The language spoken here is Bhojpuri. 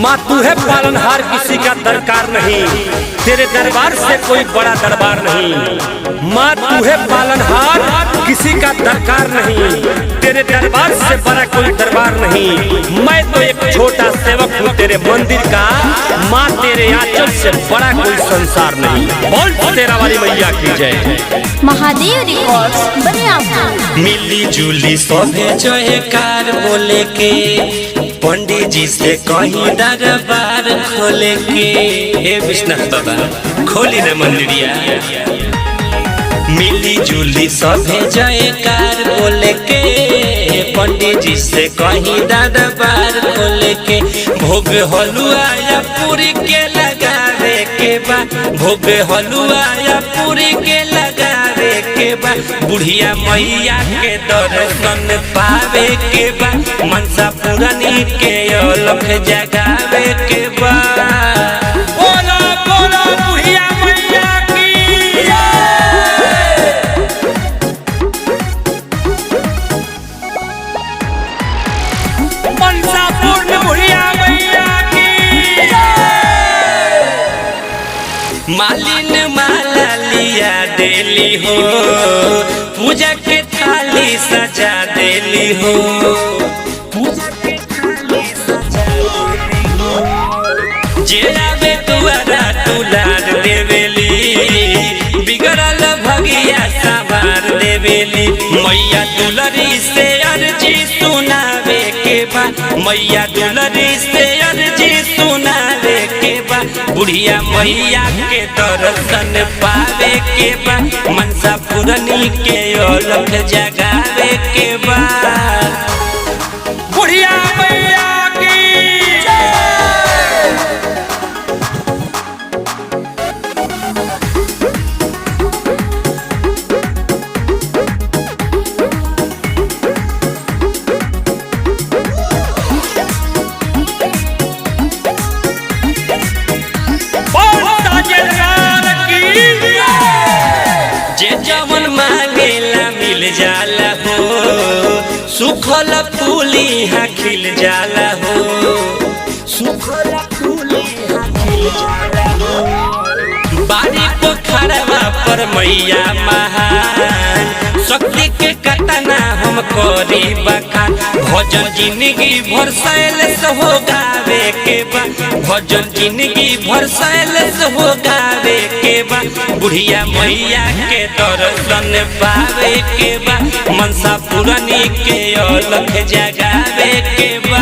माँ तू है पालनहार, किसी का दरकार नहीं, तेरे दरबार से कोई बड़ा दरबार नहीं। माँ तू है पालनहार, किसी का दरकार नहीं, तेरे दरबार से बड़ा कोई दरबार नहीं। मैं तो एक छोटा सेवक हूँ तेरे मंदिर का, माँ तेरे आंचल से बड़ा कोई संसार नहीं। बोल तेरा वाली मैया की जय। महादेव रिकॉर्ड्स बनिया। मिली जुली सोभे जयकार बोले के, पंडित जी से कहीं दरबार खोले के। हे विष्णु बाबा खोली न मंदिरिया। मिली जुली सभे जयकार बोले के, पंडित जी से कहीं दरबार खोले के। भोग हलुआ या पूरी के लगावे के बा, भोग हलुआ या पूरी के लगावे के बा। बुढ़िया मैया के दर्शन पावे के बा, मनसा पुरानी के अलख जगावे के बा। बोलो बोलो बुढ़िया मैया की मनसा पूर्ण बुढ़िया मैया की। मालिन माला लिया देली हो, पूजा के थाली सजा देली हो, पूजा के थाली सजा देली हो। जेराबे दुआरा दुलार देवेली, बिगड़ल भगिया सवार देवेली। मैया दुलरी से अर्जी सुनावे के बा, मैया दुलरी से अर्जी सुनावे के बा। बुढ़िया मैया के दर्शन पावे के बा, मनसा पुरानी के अलख जगावे के बा। बुढ़िया मैया की जे जवन मांगेला मिल जाला हो, सुखल फूली यहाँ खिल जाला हो, सुखल फूली यहाँ खिल जाला हो। बारी पोखरवा पर मैया महान, शक्ति के कतना हम करी बखान। भजन जिंदगी भर सैल से हो गावे के बा, भजन जिंदगी भर सैल से हो गावे के बा। बुढ़िया मैया के दर्शन पावे के बा, मनसा पुरानी के अलख जगावे के बा।